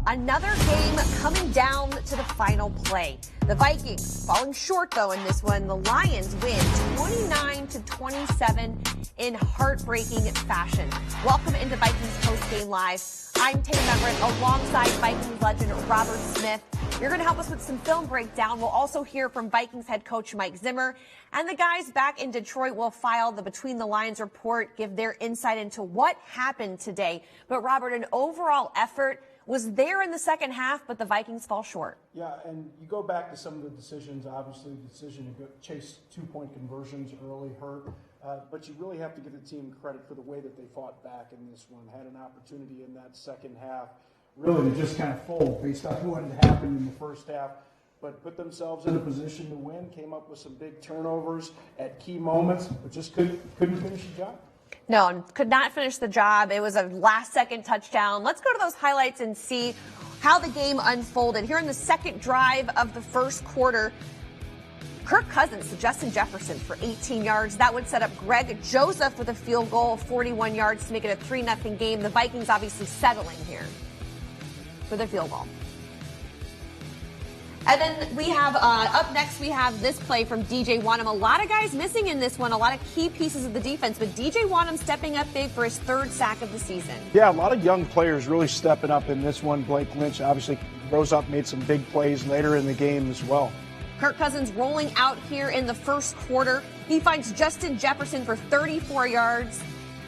Another game coming down to the final play. The Vikings falling short, though, in this one. The Lions win 29-27 in heartbreaking fashion. Welcome into Vikings Postgame Live. I'm Tatum Everett alongside Vikings legend Robert Smith. You're going to help us with some film breakdown. We'll also hear from Vikings head coach Mike Zimmer. And the guys back in Detroit will file the Between the Lines report, give their insight into what happened today. But, Robert, an overall effort was there in the second half, but the Vikings fall short. Yeah, and you go back to some of the decisions. Obviously, the decision to chase two-point conversions early hurt. But you really have to give the team credit for the way that they fought back in this one. Had an opportunity in that second half really to just kind of fold based on what had happened in the first half, but put themselves in a position to win, came up with some big turnovers at key moments, but just couldn't finish the job. No, could not finish the job. It was a last-second touchdown. Let's go to those highlights and see how the game unfolded. Here in the second drive of the first quarter, Kirk Cousins to Justin Jefferson for 18 yards. That would set up Greg Joseph with a field goal of 41 yards to make it a 3-0 game. The Vikings obviously settling here for the field goal. And then we have, up next, we have this play from DJ Wonnum. A lot of guys missing in this one, a lot of key pieces of the defense, but DJ Wonnum stepping up big for his third sack of the season. Yeah, a lot of young players really stepping up in this one. Blake Lynch obviously rose up, made some big plays later in the game as well. Kirk Cousins rolling out here in the first quarter. He finds Justin Jefferson for 34 yards,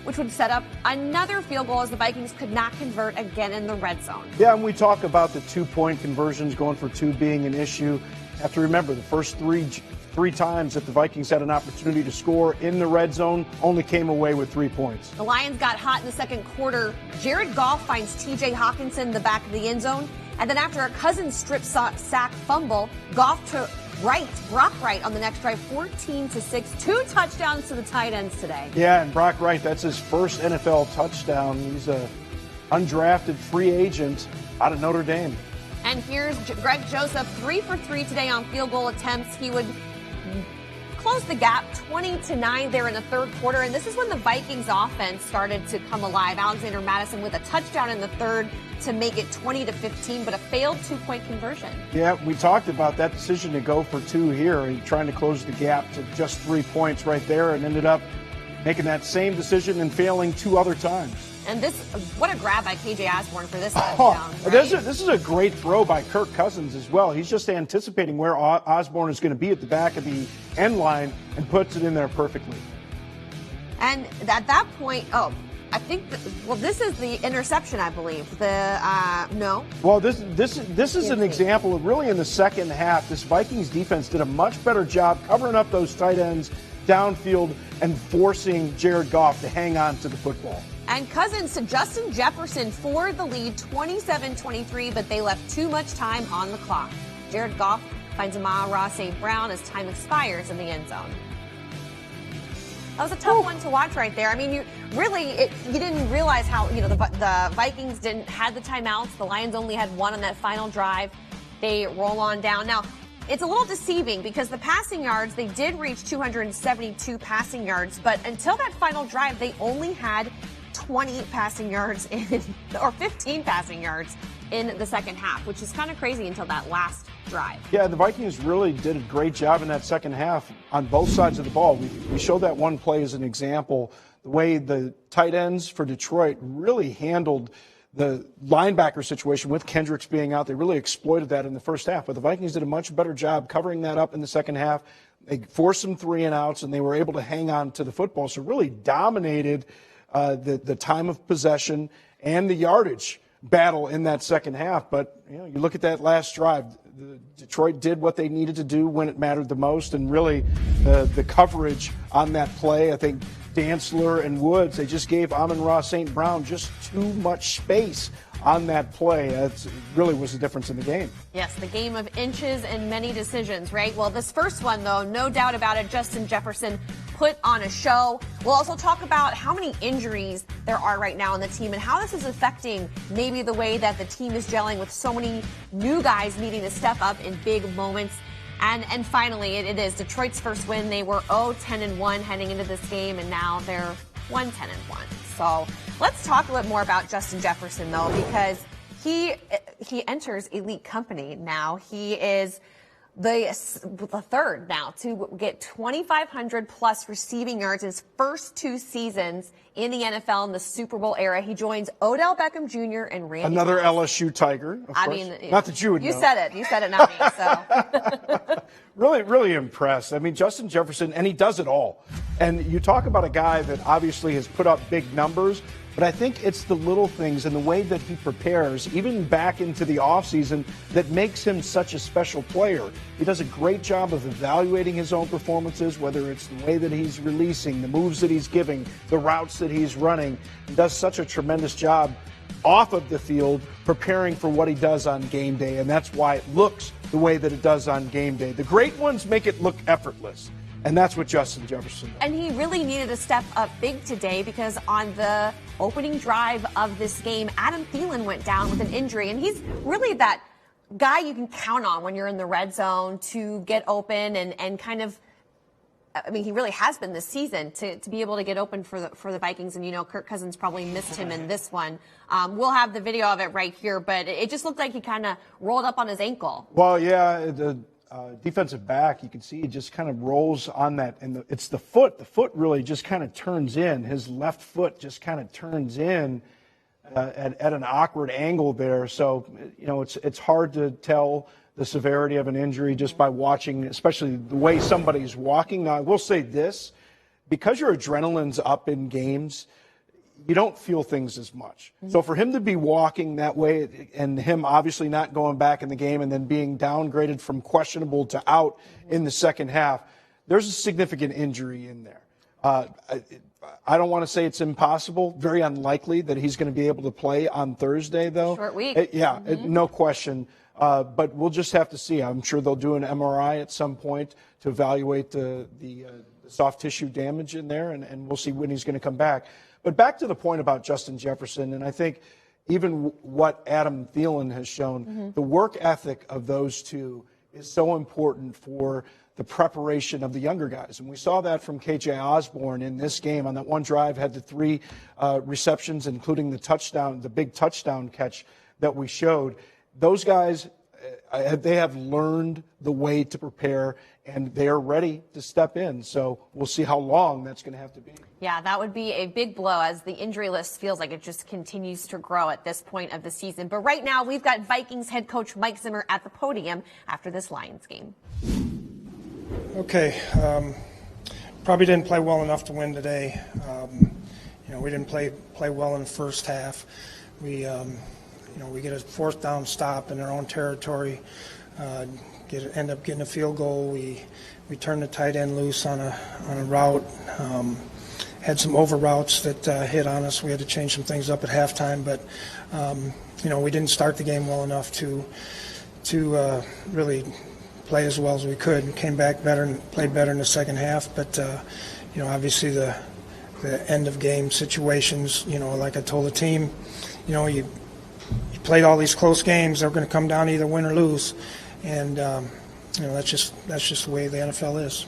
which would set up another field goal as the Vikings could not convert again in the red zone. Yeah, and we talk about the 2-point conversions, going for 2 being an issue. You have to remember, the first three times that the Vikings had an opportunity to score in the red zone only came away with 3 points. The Lions got hot in the second quarter. Jared Goff finds T.J. Hawkinson in the back of the end zone. And then after a Cousins strip sack fumble, Goff to Brock Wright on the next drive, 14-6, 2 touchdowns to the tight ends today. Yeah, and Brock Wright, that's his first NFL touchdown. He's a undrafted free agent out of Notre Dame. And here's Greg Joseph, 3 for 3 today on field goal attempts. He would close the gap 20-9 there in the third quarter. And this is when the Vikings offense started to come alive. Alexander Mattison with a touchdown in the third to make it 20-15, but a failed 2-point conversion. Yeah, we talked about that decision to go for 2 here and trying to close the gap to just 3 points right there, and ended up making that same decision and failing 2 other times. And this, what a grab by KJ Osborne for this touchdown. Right? This is a great throw by Kirk Cousins as well. He's just anticipating where Osborne is going to be at the back of the end line and puts it in there perfectly. And at that point, I think, this is the interception, I believe. No. Well, this is an example of really in the second half, this Vikings defense did a much better job covering up those tight ends downfield and forcing Jared Goff to hang on to the football. And Cousins to Justin Jefferson for the lead, 27-23, but they left too much time on the clock. Jared Goff finds Amon-Ra St. Brown as time expires in the end zone. That was a tough one to watch right there. I mean, you didn't realize how, the Vikings had the timeouts. The Lions only had 1 on that final drive. They roll on down. Now, it's a little deceiving because the passing yards, they did reach 272 passing yards, but until that final drive, they only had 20 passing yards or 15 passing yards in the second half, which is kind of crazy until that last drive. Yeah, the Vikings really did a great job in that second half on both sides of the ball. We showed that one play as an example, the way the tight ends for Detroit really handled the linebacker situation with Kendricks being out. They really exploited that in the first half, but the Vikings did a much better job covering that up in the second half. They forced some 3-and-outs, and they were able to hang on to the football, so really dominated the time of possession and the yardage battle in that second half. But you look at that last drive, Detroit did what they needed to do when it mattered the most, and really the coverage on that play, I think Dantzler and Woods, they just gave Amon-Ra St. Brown just too much space on that play. That really was the difference in the game. Yes, the game of inches and many decisions, right? Well, this first one, though, no doubt about it, Justin Jefferson put on a show. We'll also talk about how many injuries there are right now on the team and how this is affecting maybe the way that the team is gelling with so many new guys needing to step up in big moments. And finally, it is Detroit's first win. They were 0-10-1 heading into this game, and now they're 1-10-1. So let's talk a little more about Justin Jefferson, though, because he enters elite company now. He is the third now to get 2,500 plus receiving yards in his first 2 seasons in the NFL in the Super Bowl era. He joins Odell Beckham Jr. and Randy Another Moss. LSU Tiger, of course. Mean, not that you would know. You said it, not me. So really impressed. I mean, Justin Jefferson, and he does it all. And you talk about a guy that obviously has put up big numbers, but I think it's the little things and the way that he prepares, even back into the offseason, that makes him such a special player. He does a great job of evaluating his own performances, whether it's the way that he's releasing, the moves that he's giving, the routes that he's running. He does such a tremendous job off of the field preparing for what he does on game day, and that's why it looks the way that it does on game day. The great ones make it look effortless. And that's what Justin Jefferson does. And he really needed to step up big today because on the opening drive of this game, Adam Thielen went down with an injury. And he's really that guy you can count on when you're in the red zone to get open and kind of, I mean, he really has been this season to be able to get open for the Vikings. And, you know, Kirk Cousins probably missed him in this one. We'll have the video of it right here, but it just looked like he kind of rolled up on his ankle. Well, yeah, the defensive back, you can see he just kind of rolls on that. And it's the foot. The foot really just kind of turns in. His left foot just kind of turns in at an awkward angle there. So, you know, it's hard to tell the severity of an injury just by watching, especially the way somebody's walking. Now, I will say this, because your adrenaline's up in games, you don't feel things as much. So for him to be walking that way and him obviously not going back in the game and then being downgraded from questionable to out in the second half, there's a significant injury in there. I don't want to say it's impossible, very unlikely that he's going to be able to play on Thursday, though. Short week. No question. But we'll just have to see. I'm sure they'll do an MRI at some point to evaluate the soft tissue damage in there, and we'll see when he's going to come back. But back to the point about Justin Jefferson, and I think even what Adam Thielen has shown, the work ethic of those two is so important for the preparation of the younger guys. And we saw that from KJ Osborne in this game. On that one drive, had the 3 receptions, including the big touchdown catch that we showed. Those guys, they have learned the way to prepare, and they are ready to step in. So we'll see how long that's going to have to be. Yeah, that would be a big blow as the injury list feels like it just continues to grow at this point of the season. But right now, we've got Vikings head coach Mike Zimmer at the podium after this Lions game. Okay, probably didn't play well enough to win today. We didn't play well in the first half. We get a 4th down stop in our own territory, end up getting a field goal. We turned the tight end loose on a route. Had some over routes that hit on us. We had to change some things up at halftime, but we didn't start the game well enough to really play as well as we could. Came back better and played better in the second half, but obviously the end of game situations. Like I told the team, you played all these close games. They're going to come down to either win or lose, and that's just the way the NFL is.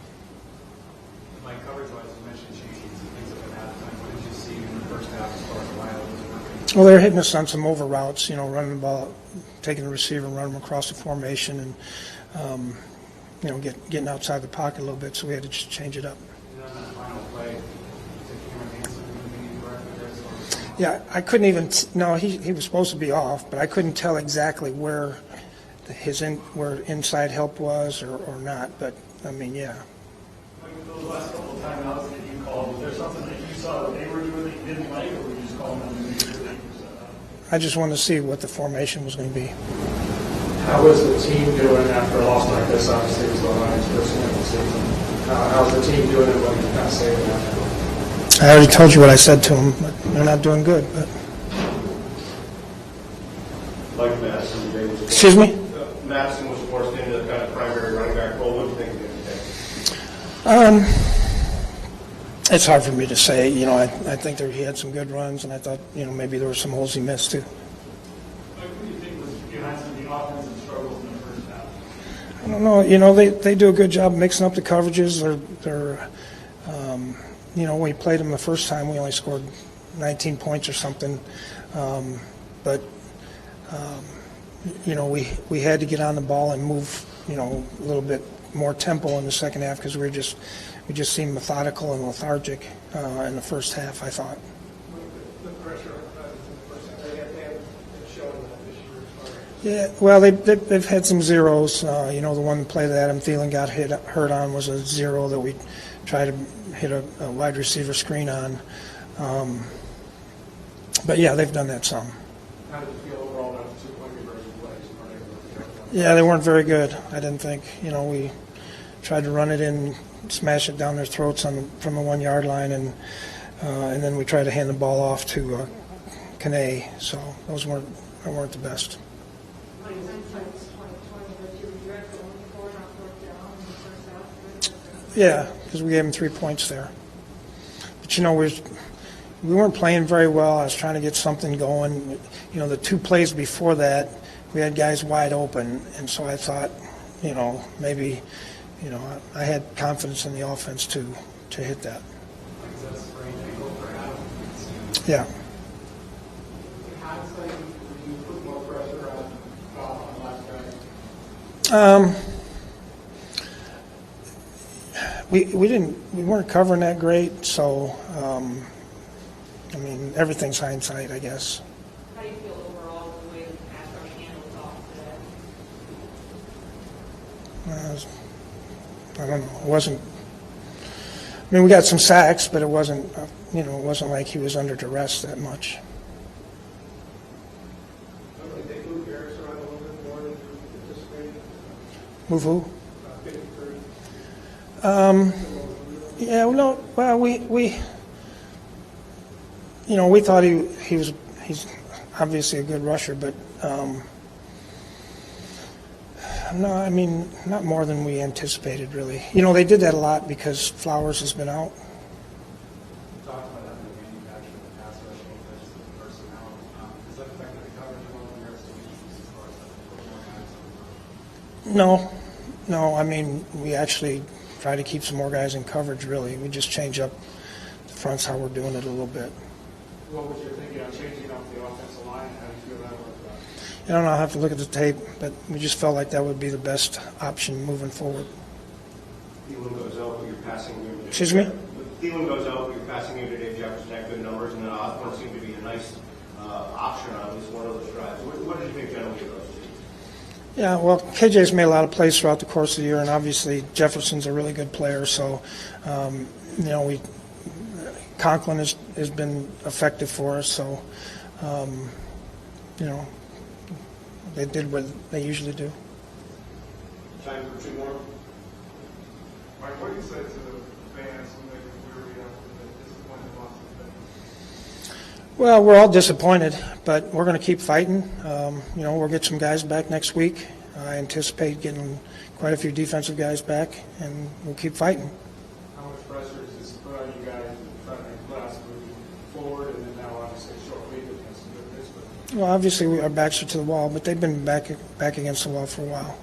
Mike, coverage-wise, you mentioned changing some things up at halftime. What did you see in the first half as far as Wild? Well, they're hitting us on some over routes. Running the ball, taking the receiver, and running them across the formation, and getting outside the pocket a little bit. So we had to just change it up. Yeah, I couldn't even. No, he was supposed to be off, but I couldn't tell exactly where where inside help was or not. But I mean, yeah. Like those last couple of timeouts that you called, was there something that you saw that they were doing that you didn't like, or were you just calling them to make sure that you set up? I just wanted to see what the formation was going to be. How was the team doing after a loss like this? Obviously, it was the Lions' first win of the season. How's the team doing, and what can you kind of say about that? I already told you what I said to them, but they're not doing good. But Like Madison today was. Excuse me? Madison was forced into the kind of primary running back role. What do you think of him? It's hard for me to say. I think he had some good runs, and I thought maybe there were some holes he missed too. What do you think was behind some of the offensive struggles in the first half? I don't know. They do a good job mixing up the coverages. They're when we played them the first time, we only scored 19 points or something. But we had to get on the ball and move, a little bit more tempo in the second half because we just seemed methodical and lethargic in the first half, I thought. The pressure in the first half, they have shown that this Yeah, year. well, they've had some zeros. The one play that Adam Thielen got hurt on was a zero that we tried to hit a wide receiver screen on. But, yeah, they've done that some. How did you feel overall about the 2-point conversion plays? Yeah, they weren't very good, I didn't think. We tried to run it in, smash it down their throats from the 1-yard line, and then we tried to hand the ball off to Kane. So those weren't the best. Yeah, because we gave him 3 points there. But, we weren't playing very well. I was trying to get something going. The 2 plays before that, we had guys wide open, and so I thought, maybe, I had confidence in the offense to hit that. Yeah. We weren't covering that great, so everything's hindsight, I guess. How do you feel overall with the way the pass rush handles off today? I don't know. It wasn't. We got some sacks, but it wasn't. It wasn't like he was under duress that much. They moved Harris around a little bit more than you anticipated. Move who? 53. Yeah, well, we thought he's obviously a good rusher, but no, not more than we anticipated, really. They did that a lot because Flowers has been out. You talked about that in the manufacturing of the pass rush versus the personnel. Does that affect the coverage at all in regards to issues as far as putting more guys on the No. We actually try to keep some more guys in coverage, really. We just change up the fronts, how we're doing it a little bit. What was your thinking on changing up the offensive line? How do you feel that worked out? I don't know, I'll have to look at the tape, but we just felt like that would be the best option moving forward. Thielen goes out, but you're passing him. Excuse me? Thielen goes out, but you're passing him to Dave Jefferson at good numbers, and then Osborne seemed to be a nice option on at least one of those drives. What did you think generally of those two? Yeah, well, KJ's made a lot of plays throughout the course of the year, and obviously Jefferson's a really good player. So, Conklin has been effective for us. So, they did what they usually do. Time for 2 more. Mike, what do you say to the fans when they were weary after the disappointing losses? Well, we're all disappointed, but we're going to keep fighting. We'll get some guys back next week. I anticipate getting quite a few defensive guys back, and we'll keep fighting. How much pressure is this put on you guys trying to make class moving forward, and then now obviously a short week against the good Pittsburgh? Well, obviously our backs are to the wall, but they've been back against the wall for a while.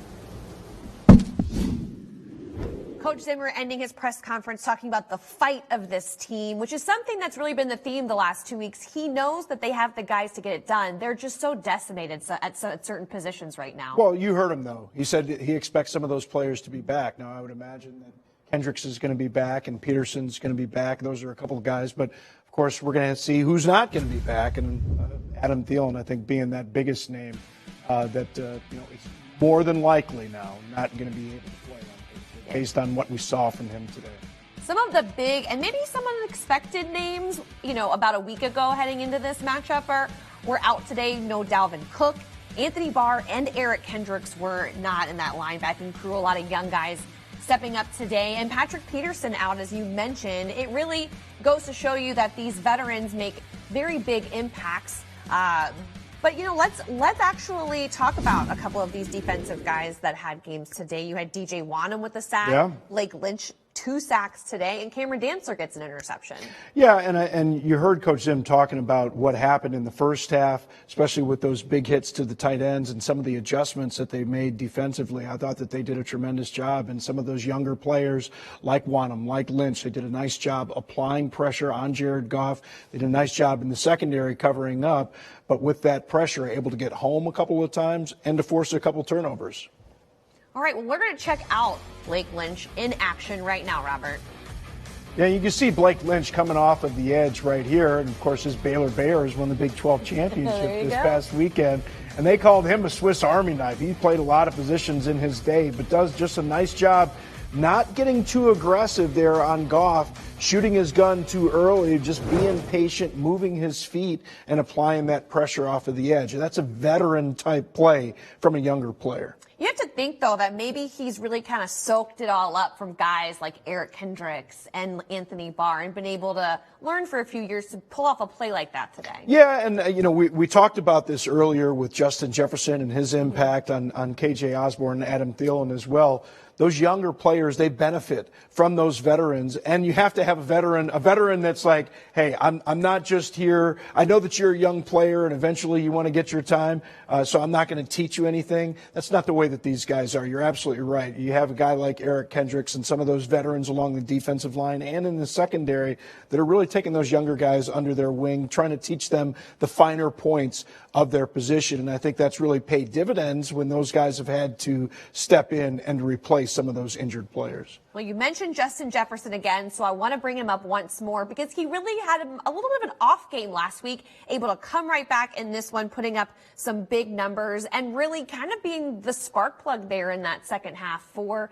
Coach Zimmer ending his press conference talking about the fight of this team, which is something that's really been the theme the last 2 weeks. He knows that they have the guys to get it done. They're just so decimated at certain positions right now. Well, you heard him, though. He said he expects some of those players to be back. Now, I would imagine that Kendricks is going to be back and Peterson's going to be back. Those are a couple of guys. But, of course, we're going to see who's not going to be back. And Adam Thielen, I think, being that biggest name is more than likely now not going to be able to play based on what we saw from him today. Some of the big and maybe some unexpected names, about a week ago heading into this matchup were out today. No Dalvin Cook, Anthony Barr, and Eric Kendricks were not in that linebacking crew. A lot of young guys stepping up today. And Patrick Peterson out, as you mentioned. It really goes to show you that these veterans make very big impacts. But, let's actually talk about a couple of these defensive guys that had games today. You had DJ Wanham with a sack, Yeah. Blake Lynch, 2 sacks today, and Cameron Dancer gets an interception. Yeah, and you heard Coach Zim talking about what happened in the first half, especially with those big hits to the tight ends and some of the adjustments that they made defensively. I thought that they did a tremendous job, and some of those younger players like Wanham, like Lynch, they did a nice job applying pressure on Jared Goff. They did a nice job in the secondary covering up, but with that pressure, able to get home a couple of times and to force a couple turnovers. All right, well, we're going to check out Blake Lynch in action right now, Robert. Yeah, you can see Blake Lynch coming off of the edge right here. And, of course, his Baylor Bears won the Big 12 championship this past weekend. And they called him a Swiss Army knife. He played a lot of positions in his day, but does just a nice job not getting too aggressive there on Goff, shooting his gun too early, just being patient, moving his feet, and applying that pressure off of the edge. And that's a veteran-type play from a younger player. You have to think, though, that maybe he's really kind of soaked it all up from guys like Eric Kendricks and Anthony Barr and been able to learn for a few years to pull off a play like that today. Yeah, and, we talked about this earlier with Justin Jefferson and his impact on KJ Osborne and Adam Thielen as well. Those younger players, they benefit from those veterans, and you have to have a veteran that's like, hey, I'm not just here. I know that you're a young player, and eventually you want to get your time, so I'm not going to teach you anything. That's not the way that these guys are. You're absolutely right. You have a guy like Eric Kendricks and some of those veterans along the defensive line and in the secondary that are really taking those younger guys under their wing, trying to teach them the finer points of their position, and I think that's really paid dividends when those guys have had to step in and replace some of those injured players. Well, you mentioned Justin Jefferson again, so I want to bring him up once more because he really had a little bit of an off game last week, able to come right back in this one, putting up some big numbers and really kind of being the spark plug there in that second half and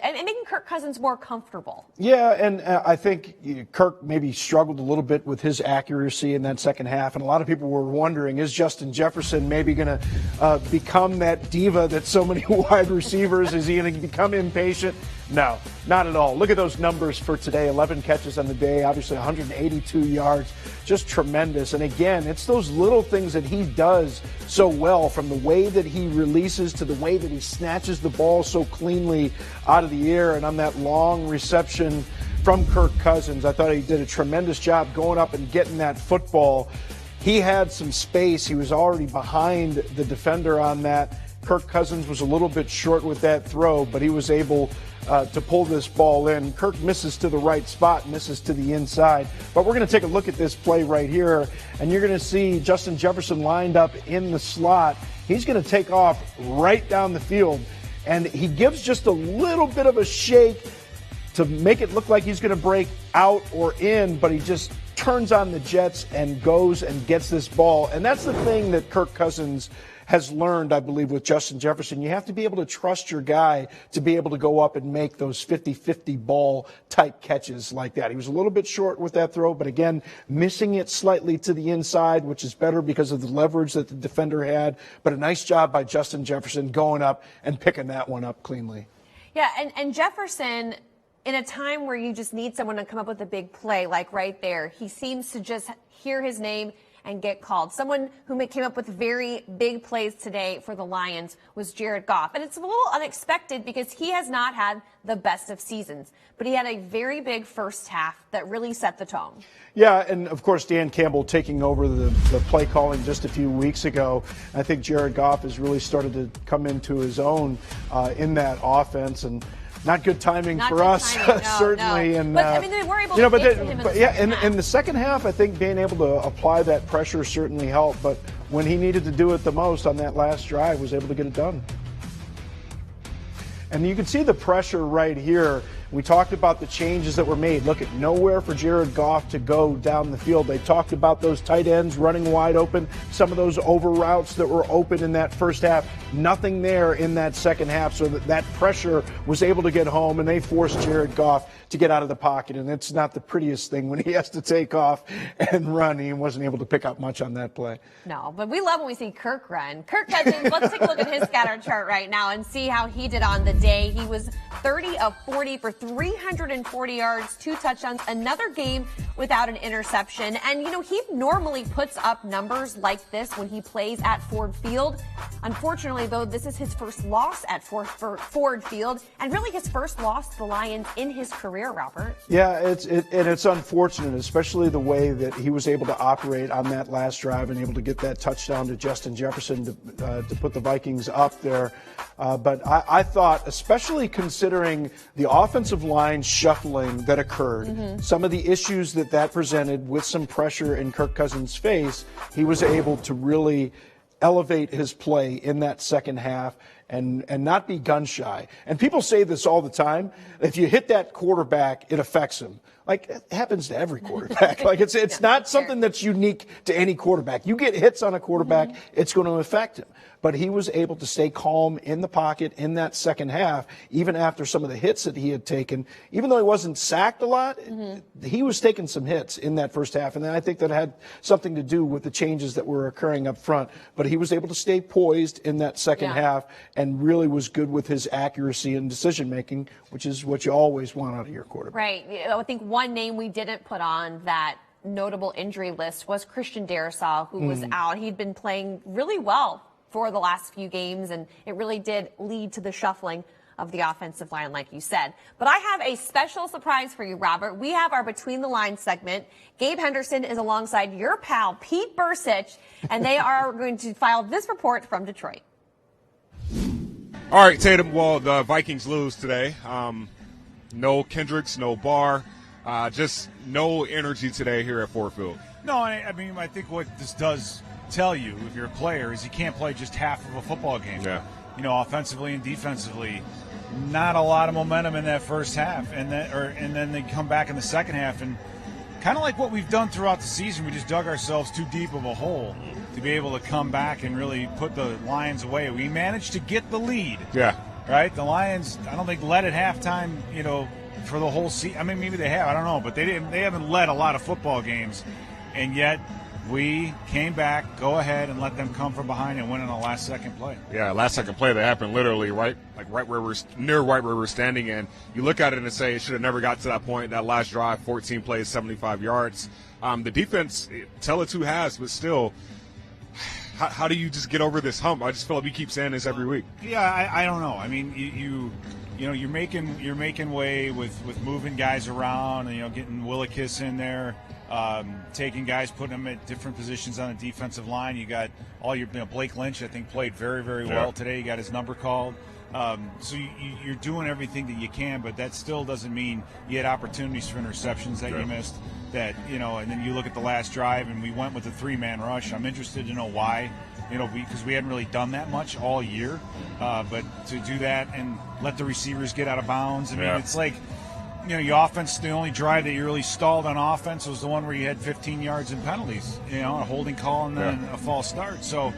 making Kirk Cousins more comfortable. Yeah, and I think Kirk maybe struggled a little bit with his accuracy in that second half, and a lot of people were wondering, is Justin Jefferson maybe going to become that diva that so many wide receivers? Is he going to become impatient? No, not at all. Look at those numbers for today. 11 catches on the day, obviously 182 yards, just tremendous. And again, it's those little things that he does so well, from the way that he releases to the way that he snatches the ball so cleanly out of the air. And on that long reception from Kirk Cousins, I thought he did a tremendous job going up and getting that football. He had some space. He was already behind the defender on that. Kirk Cousins was a little bit short with that throw, but he was able to pull this ball in. Kirk misses to the right spot, misses to the inside. But we're going to take a look at this play right here, and you're going to see Justin Jefferson lined up in the slot. He's going to take off right down the field, and he gives just a little bit of a shake to make it look like he's going to break out or in, but he just turns on the jets and goes and gets this ball. And that's the thing that Kirk Cousins has learned, I believe, with Justin Jefferson. You have to be able to trust your guy to be able to go up and make those 50-50 ball type catches like that. He was a little bit short with that throw, but again, missing it slightly to the inside, which is better because of the leverage that the defender had. But a nice job by Justin Jefferson going up and picking that one up cleanly. Yeah, and Jefferson, in a time where you just need someone to come up with a big play, like right there, he seems to just hear his name and get called. Someone who came up with very big plays today for the Lions was Jared Goff. And it's a little unexpected because he has not had the best of seasons, but he had a very big first half that really set the tone. Yeah, and of course, Dan Campbell taking over the play calling just a few weeks ago. I think Jared Goff has really started to come into his own in that offense, and not good timing for us, certainly. No. And but I mean, they were able to get to him in the second half, I think being able to apply that pressure certainly helped. But when he needed to do it the most on that last drive, was able to get it done. And you can see the pressure right here. We talked about the changes that were made. Look at nowhere for Jared Goff to go down the field. They talked about those tight ends running wide open, some of those over routes that were open in that first half. Nothing there in that second half, so that pressure was able to get home, and they forced Jared Goff to get out of the pocket. And it's not the prettiest thing when he has to take off and run. He wasn't able to pick up much on that play. No, but we love when we see Kirk run. Kirk Cousins, let's take a look at his scatter chart right now and see how he did on the day. He was 30 of 40 for 340 yards, 2 touchdowns, another game without an interception. And, he normally puts up numbers like this when he plays at Ford Field. Unfortunately, though, this is his first loss at Ford Field, and really his first loss to the Lions in his career, Robert. Yeah, it's unfortunate, especially the way that he was able to operate on that last drive and able to get that touchdown to Justin Jefferson to put the Vikings up there. But I thought, especially considering the offensive line shuffling that occurred, some of the issues that presented with some pressure in Kirk Cousins' face, he was able to really elevate his play in that second half and not be gun shy. And people say this all the time. If you hit that quarterback, it affects him. Like, it happens to every quarterback. Like, it's not something that's unique to any quarterback. You get hits on a quarterback, it's going to affect him. But he was able to stay calm in the pocket in that second half, even after some of the hits that he had taken. Even though he wasn't sacked a lot, he was taking some hits in that first half. And I think that had something to do with the changes that were occurring up front. But he was able to stay poised in that second half and really was good with his accuracy and decision-making, which is what you always want out of your quarterback. Right. I think one name we didn't put on that notable injury list was Christian Darrisaw, who was out. He'd been playing really well for the last few games, and it really did lead to the shuffling of the offensive line, like you said. But I have a special surprise for you, Robert. We have our Between the Lines segment. Gabe Henderson is alongside your pal, Pete Bursich, and they are going to file this report from Detroit. All right, Tatum. Well, the Vikings lose today. No Kendricks, no Barr, just no energy today here at Ford Field. No, I mean, I think what this does tell you, if you're a player, is you can't play just half of a football game. Yeah. You know, offensively and defensively, not a lot of momentum in that first half, and then they come back in the second half, and kind of like what we've done throughout the season, we just dug ourselves too deep of a hole to be able to come back and really put the Lions away. We managed to get the lead. Yeah. Right? The Lions, I don't think, led at halftime, you know, for the whole season. I mean, maybe they have. I don't know. But they haven't led a lot of football games. And yet we came back, go ahead, and let them come from behind and win on the last-second play. Yeah, last-second play that happened literally right where we're standing. And you look at it and say it should have never got to that point. That last drive, 14 plays, 75 yards. The defense, tell it who has, but still – how do you just get over this hump? I just feel like we keep saying this every week. Yeah, I don't know. I mean, you know, you're making way with moving guys around, and, you know, getting Willikis in there, taking guys, putting them at different positions on the defensive line. You got all your Blake Lynch, I think, played very, very well today. He got his number called. So you're doing everything that you can, but that still doesn't mean you had opportunities for interceptions that you missed. That, you know, and then you look at the last drive, and we went with a three-man rush. I'm interested to know why, you know, because we hadn't really done that much all year. But to do that and let the receivers get out of bounds, I mean, it's like, you know, your offense, the only drive that you really stalled on offense was the one where you had 15 yards in penalties, you know, a holding call and then a false start. So,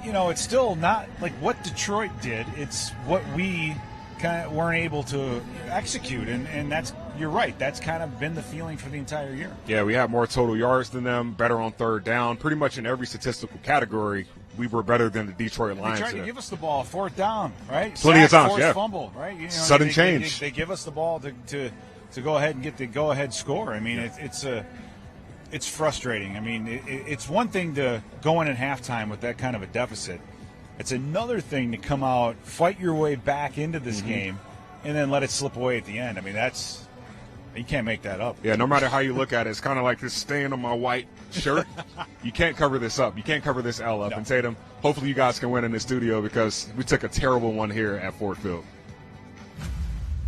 you know, it's still not like what Detroit did. It's what we kind of weren't able to execute, and that's, you're right, that's kind of been the feeling for the entire year. Yeah, we have more total yards than them, better on third down. Pretty much in every statistical category, we were better than the Detroit Lions. They tried to give us the ball, fourth down, right? Plenty of times, forced fumble, right? You know, sudden change. They give us the ball to go ahead and get the go-ahead score. I mean, it's frustrating. I mean, it's one thing to go in at halftime with that kind of a deficit. It's another thing to come out, fight your way back into this game, and then let it slip away at the end. I mean, you can't make that up. Yeah, no matter how you look at it, it's kind of like this stain on my white shirt. You can't cover this up. You can't cover this L up. No. And Tatum, hopefully you guys can win in the studio because we took a terrible one here at Ford Field.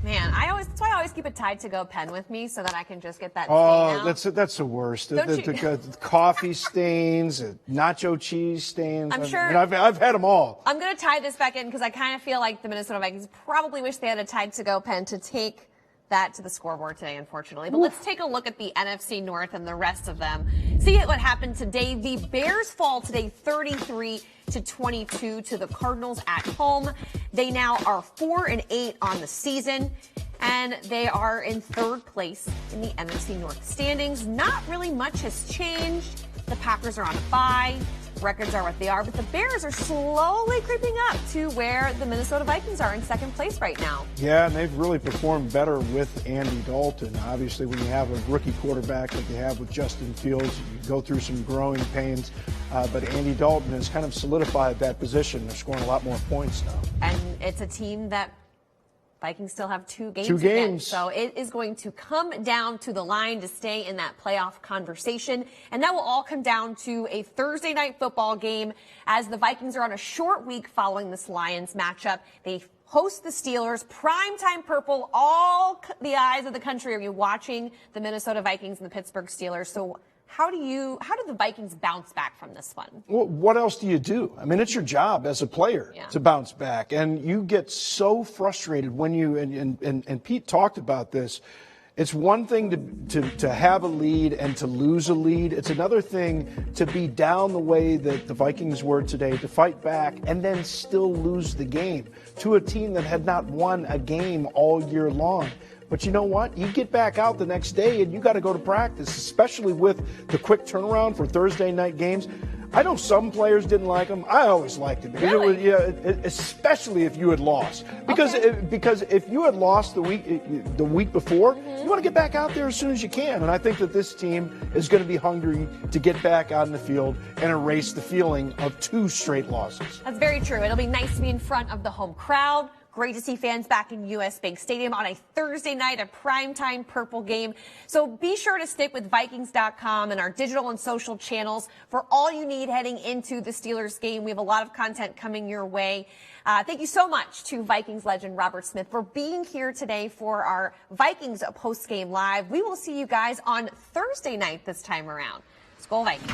Man, that's why I always keep a Tide to Go pen with me so that I can just get that stain out. That's the worst. The coffee stains, nacho cheese stains. I'm sure. I mean, I've had them all. I'm going to tie this back in because I kind of feel like the Minnesota Vikings probably wish they had a Tide to Go pen to take that to the scoreboard today, unfortunately. But let's take a look at the NFC North and the rest of them. See what happened today. The Bears fall today 33-22 to the Cardinals at home. They now are 4-8 on the season, and they are in third place in the NFC North standings. Not really much has changed. The Packers are on a bye. Records are what they are, but the Bears are slowly creeping up to where the Minnesota Vikings are in second place right now. Yeah, and they've really performed better with Andy Dalton. Obviously, when you have a rookie quarterback like you have with Justin Fields, you go through some growing pains. But Andy Dalton has kind of solidified that position. They're scoring a lot more points now. And it's a team that Vikings still have two games. Against, so it is going to come down to the line to stay in that playoff conversation. And that will all come down to a Thursday night football game as the Vikings are on a short week following this Lions matchup. They host the Steelers, primetime purple. All the eyes of the country are watching the Minnesota Vikings and the Pittsburgh Steelers. So how do the Vikings bounce back from this one? Well, what else do you do? I mean, it's your job as a player to bounce back. And you get so frustrated when you, and Pete talked about this, it's one thing to have a lead and to lose a lead. It's another thing to be down the way that the Vikings were today, to fight back and then still lose the game to a team that had not won a game all year long. But you know what? You get back out the next day and you got to go to practice, especially with the quick turnaround for Thursday night games. I know some players didn't like him. I always liked him. Really? Especially if you had lost. Because if you had lost the week before, you want to get back out there as soon as you can. And I think that this team is going to be hungry to get back out in the field and erase the feeling of 2 straight losses. That's very true. It'll be nice to be in front of the home crowd. Great to see fans back in U.S. Bank Stadium on a Thursday night, a primetime Purple game. So be sure to stick with Vikings.com and our digital and social channels for all you need heading into the Steelers game. We have a lot of content coming your way. Thank you so much to Vikings legend Robert Smith for being here today for our Vikings Postgame Live. We will see you guys on Thursday night this time around. Let's go Vikings.